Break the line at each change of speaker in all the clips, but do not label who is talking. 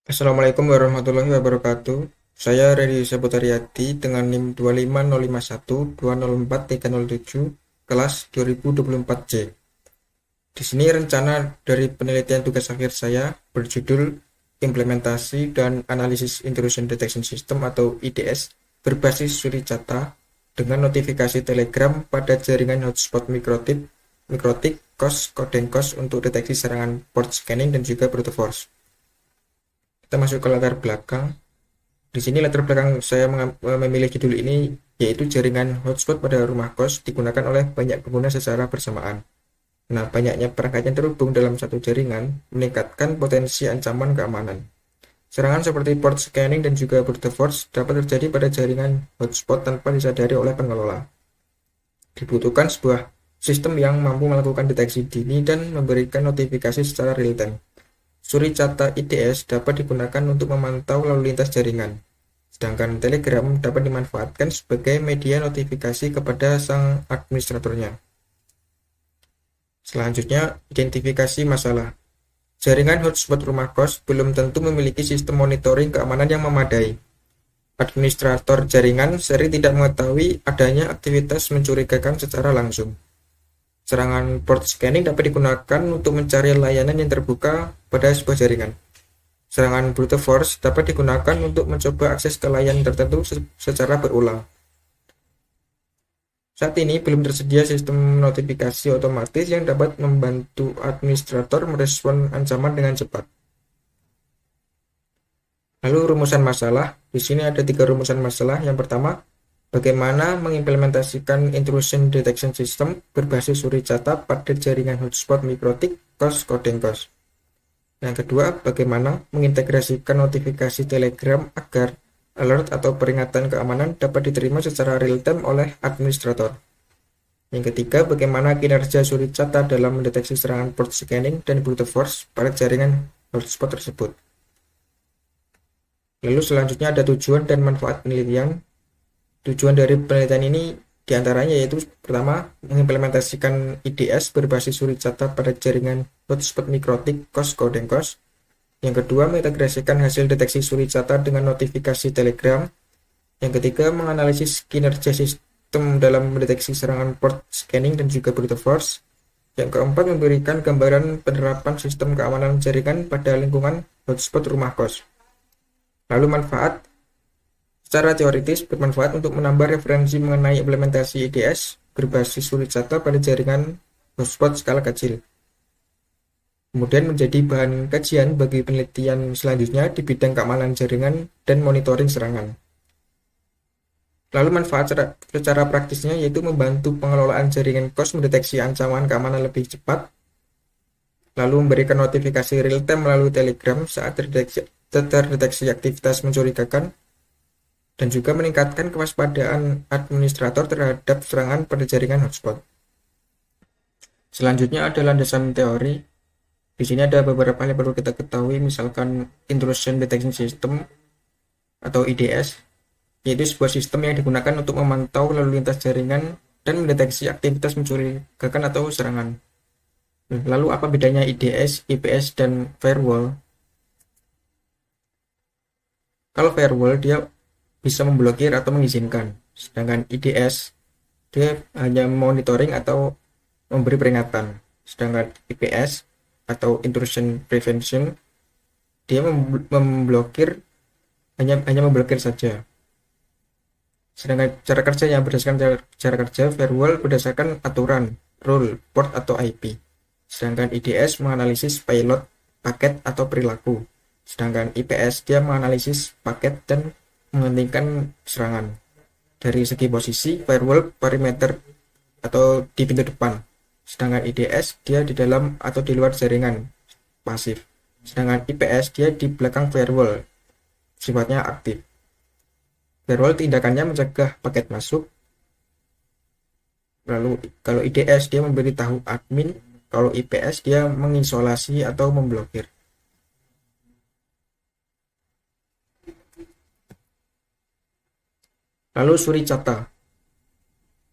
Assalamualaikum warahmatullahi wabarakatuh. Saya Redi Sabutariati dengan NIM 25051204307 kelas 2024C. Di sini rencana dari penelitian tugas akhir saya berjudul Implementasi dan Analisis Intrusion Detection System atau IDS berbasis Suricata dengan notifikasi Telegram pada jaringan hotspot mikrotik, COS, Codencos untuk deteksi serangan port scanning dan juga brute force. Kita masuk ke latar belakang. Di sini latar belakang saya memilih judul ini yaitu jaringan hotspot pada rumah kos digunakan oleh banyak pengguna secara bersamaan. Nah, banyaknya perangkat yang terhubung dalam satu jaringan meningkatkan potensi ancaman keamanan. Serangan seperti port scanning dan juga brute force dapat terjadi pada jaringan hotspot tanpa disadari oleh pengelola. Dibutuhkan sebuah sistem yang mampu melakukan deteksi dini dan memberikan notifikasi secara real-time. Suricata IDS dapat digunakan untuk memantau lalu lintas jaringan, sedangkan Telegram dapat dimanfaatkan sebagai media notifikasi kepada sang administratornya. Selanjutnya, identifikasi masalah. Jaringan hotspot rumah kos belum tentu memiliki sistem monitoring keamanan yang memadai. Administrator jaringan sering tidak mengetahui adanya aktivitas mencurigakan secara langsung. Serangan port scanning dapat digunakan untuk mencari layanan yang terbuka pada sebuah jaringan. Serangan brute force dapat digunakan untuk mencoba akses ke layanan tertentu secara berulang. Saat ini belum tersedia sistem notifikasi otomatis yang dapat membantu administrator merespon ancaman dengan cepat. Lalu rumusan masalah. Di sini ada 3 rumusan masalah. Yang pertama, bagaimana mengimplementasikan intrusion detection system berbasis Suricata pada jaringan hotspot mikrotik COS Codencos. Yang kedua, bagaimana mengintegrasikan notifikasi Telegram agar alert atau peringatan keamanan dapat diterima secara real-time oleh administrator. Yang ketiga, bagaimana kinerja Suricata dalam mendeteksi serangan port scanning dan brute force pada jaringan hotspot tersebut. Lalu selanjutnya ada tujuan dan manfaat penelitian. Tujuan dari penelitian ini diantaranya yaitu pertama, mengimplementasikan IDS berbasis Suricata pada jaringan hotspot mikrotik COS Codencos. Yang kedua, mengintegrasikan hasil deteksi Suricata dengan notifikasi Telegram. Yang ketiga, menganalisis kinerja sistem dalam mendeteksi serangan port scanning dan juga brute force. Yang keempat, memberikan gambaran penerapan sistem keamanan jaringan pada lingkungan hotspot rumah kos. Lalu manfaat. Secara teoritis, bermanfaat untuk menambah referensi mengenai implementasi IDS berbasis Suricata pada jaringan hotspot skala kecil. Kemudian menjadi bahan kajian bagi penelitian selanjutnya di bidang keamanan jaringan dan monitoring serangan. Lalu manfaat secara praktisnya yaitu membantu pengelolaan jaringan COS mendeteksi ancaman keamanan lebih cepat, lalu memberikan notifikasi real-time melalui Telegram saat terdeteksi aktivitas mencurigakan, dan juga meningkatkan kewaspadaan administrator terhadap serangan pada jaringan hotspot. Selanjutnya ada landasan teori. Di sini ada beberapa hal yang perlu kita ketahui, misalkan Intrusion Detection System atau IDS, yaitu sebuah sistem yang digunakan untuk memantau lalu lintas jaringan dan mendeteksi aktivitas mencurigakan atau serangan. Lalu apa bedanya IDS, IPS, dan firewall? Kalau firewall dia bisa memblokir atau mengizinkan, sedangkan IDS dia hanya monitoring atau memberi peringatan, sedangkan IPS atau intrusion prevention dia memblokir, hanya memblokir saja. Sedangkan cara kerja yang berdasarkan cara kerja firewall berdasarkan aturan, rule, port atau IP. Sedangkan IDS menganalisis payload, paket atau perilaku. Sedangkan IPS dia menganalisis paket dan menghentikan serangan. Dari segi posisi, firewall perimeter atau di pintu depan. Sedangkan IDS dia di dalam atau di luar jaringan, pasif. Sedangkan IPS dia di belakang firewall, sifatnya aktif. Firewall tindakannya mencegah paket masuk. Lalu kalau IDS dia memberitahu admin, kalau IPS dia mengisolasi atau memblokir. Lalu Suricata,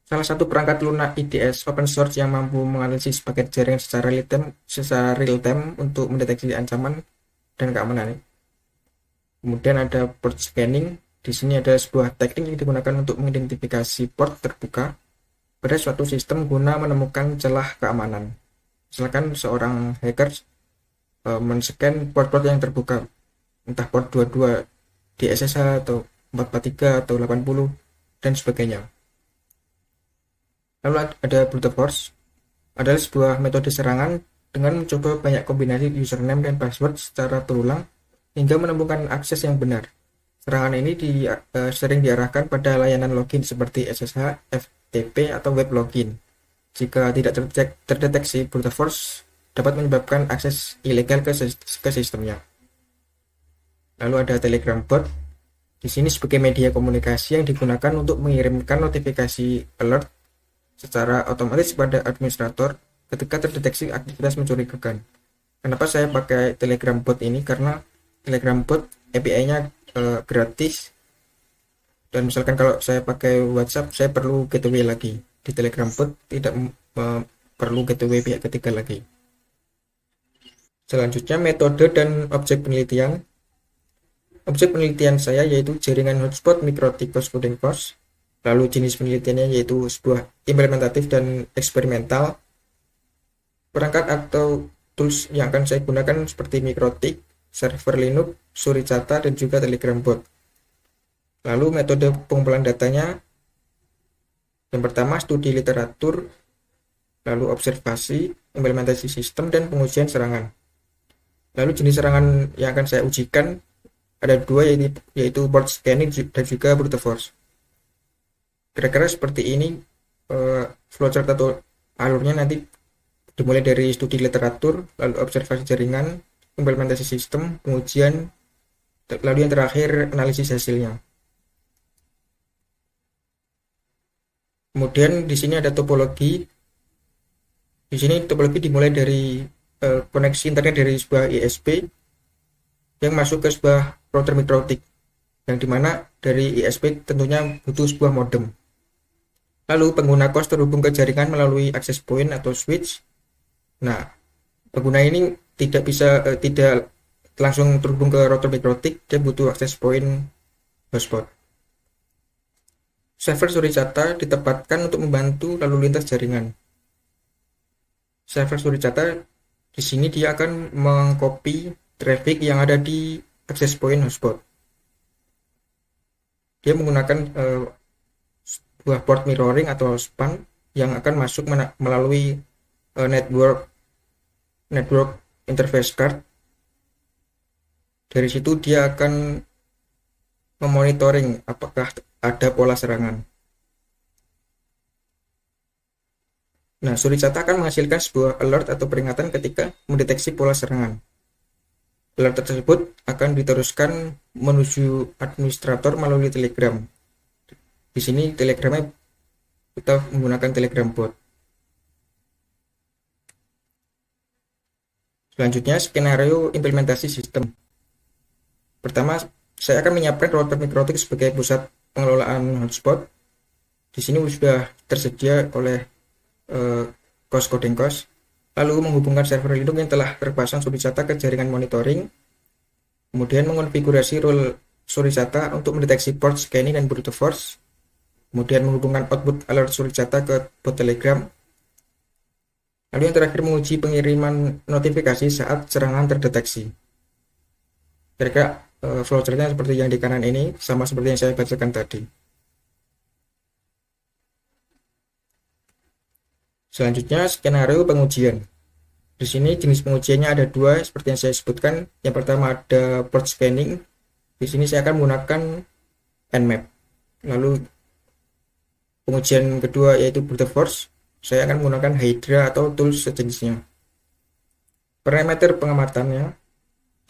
salah satu perangkat lunak IDS open source yang mampu menganalisis paket jaringan secara real time untuk mendeteksi ancaman dan keamanan. Kemudian ada port scanning. Di sini ada sebuah teknik yang digunakan untuk mengidentifikasi port terbuka pada suatu sistem guna menemukan celah keamanan. Misalkan seorang hacker men-scan port-port yang terbuka, entah port 22 di SSH atau 443 atau 80 dan sebagainya. Lalu ada brute force, adalah sebuah metode serangan dengan mencoba banyak kombinasi username dan password secara berulang hingga menemukan akses yang benar. Serangan ini sering diarahkan pada layanan login seperti SSH, FTP, atau web login. Jika tidak terdeteksi, brute force dapat menyebabkan akses ilegal ke sistemnya. Lalu ada Telegram bot. Di sini sebagai media komunikasi yang digunakan untuk mengirimkan notifikasi alert secara otomatis pada administrator ketika terdeteksi aktivitas mencurigakan. Kenapa saya pakai Telegram bot ini? Karena Telegram bot API-nya gratis, dan misalkan kalau saya pakai WhatsApp saya perlu gateway lagi. Di Telegram bot tidak perlu gateway pihak ketiga lagi. Selanjutnya metode dan objek penelitian. Objek penelitian saya yaitu jaringan hotspot mikrotik coding course. Lalu jenis penelitiannya yaitu sebuah implementatif dan eksperimental. Perangkat atau tools yang akan saya gunakan seperti mikrotik, server Linux, Suricata, dan juga Telegram bot. Lalu metode pengumpulan datanya, yang pertama studi literatur, lalu observasi, implementasi sistem, dan pengujian serangan. Lalu jenis serangan yang akan saya ujikan ada dua, yaitu port scanning dan juga brute force. Kira-kira seperti ini flowchart atau alurnya nanti dimulai dari studi literatur, lalu observasi jaringan, implementasi sistem, pengujian, lalu yang terakhir analisis hasilnya. Kemudian di sini ada topologi. Di sini topologi dimulai dari koneksi internet dari sebuah ISP yang masuk ke sebuah router mikrotik, yang dimana dari ISP tentunya butuh sebuah modem. Lalu pengguna COS terhubung ke jaringan melalui access point atau switch. Nah, pengguna ini tidak langsung terhubung ke router mikrotik, dia butuh access point hotspot. Server Suricata ditempatkan untuk membantu lalu lintas jaringan. Server Suricata di sini dia akan mengcopy traffic yang ada di access point hotspot. Dia menggunakan sebuah port mirroring atau span yang akan masuk melalui network interface card. Dari situ dia akan memonitoring apakah ada pola serangan. Nah, Suricata akan menghasilkan sebuah alert atau peringatan ketika mendeteksi pola serangan. Alert tersebut akan diteruskan menuju administrator melalui Telegram. Di sini Telegramnya kita menggunakan Telegram bot. Selanjutnya skenario implementasi sistem. Pertama, saya akan menyiapkan router mikrotik sebagai pusat pengelolaan hotspot. Di sini sudah tersedia oleh COS coding course. Lalu menghubungkan server Linux yang telah terpasang Suricata ke jaringan monitoring. Kemudian mengonfigurasi role Suricata untuk mendeteksi port scanning dan brute force. Kemudian menghubungkan output alert Suricata ke bot Telegram. Lalu yang terakhir menguji pengiriman notifikasi saat serangan terdeteksi. Kira-kira flowchartnya seperti yang di kanan ini, sama seperti yang saya bacakan tadi. Selanjutnya skenario pengujian. Di sini jenis pengujiannya ada dua seperti yang saya sebutkan. Yang pertama ada port scanning. Di sini saya akan menggunakan Nmap. Lalu pengujian kedua yaitu brute force. Saya akan menggunakan Hydra atau tools sejenisnya. Parameter pengamatannya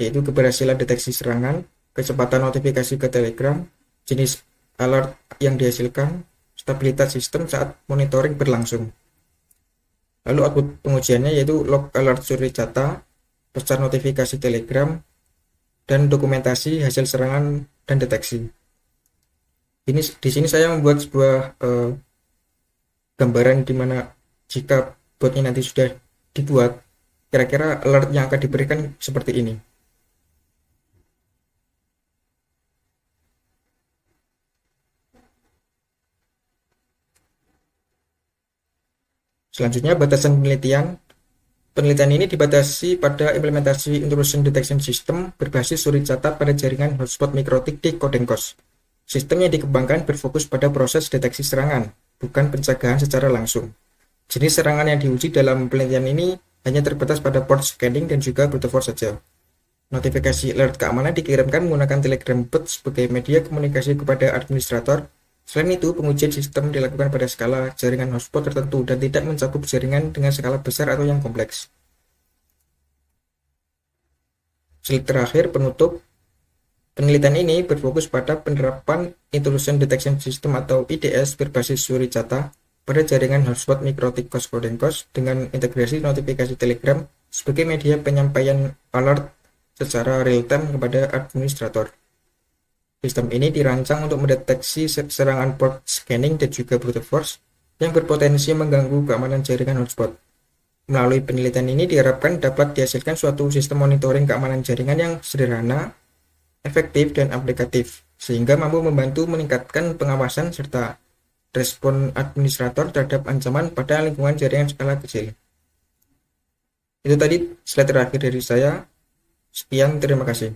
yaitu keberhasilan deteksi serangan, kecepatan notifikasi ke Telegram, jenis alert yang dihasilkan, stabilitas sistem saat monitoring berlangsung. Lalu output pengujiannya yaitu log alert Suricata, pesan notifikasi Telegram, dan dokumentasi hasil serangan dan deteksi. Di sini saya membuat sebuah gambaran di mana jika botnya nanti sudah dibuat, kira-kira alert yang akan diberikan seperti ini. Selanjutnya, batasan penelitian. Penelitian ini dibatasi pada implementasi intrusion detection system berbasis suri catat pada jaringan hotspot mikrotik di Codencos. Sistem yang dikembangkan berfokus pada proses deteksi serangan, bukan pencegahan secara langsung. Jenis serangan yang diuji dalam penelitian ini hanya terbatas pada port scanning dan juga brute force saja. Notifikasi alert keamanan dikirimkan menggunakan Telegram bot sebagai media komunikasi kepada administrator. Selain itu, pengujian sistem dilakukan pada skala jaringan hotspot tertentu dan tidak mencakup jaringan dengan skala besar atau yang kompleks. Slide terakhir penutup. Penelitian ini berfokus pada penerapan Intrusion Detection System atau IDS berbasis suri cata pada jaringan hotspot mikrotik Codencos dengan integrasi notifikasi Telegram sebagai media penyampaian alert secara real-time kepada administrator. Sistem ini dirancang untuk mendeteksi serangan port scanning dan juga brute force yang berpotensi mengganggu keamanan jaringan hotspot. Melalui penelitian ini diharapkan dapat dihasilkan suatu sistem monitoring keamanan jaringan yang sederhana, efektif, dan aplikatif, sehingga mampu membantu meningkatkan pengawasan serta respon administrator terhadap ancaman pada lingkungan jaringan skala kecil. Itu tadi slide terakhir dari saya. Sekian, terima kasih.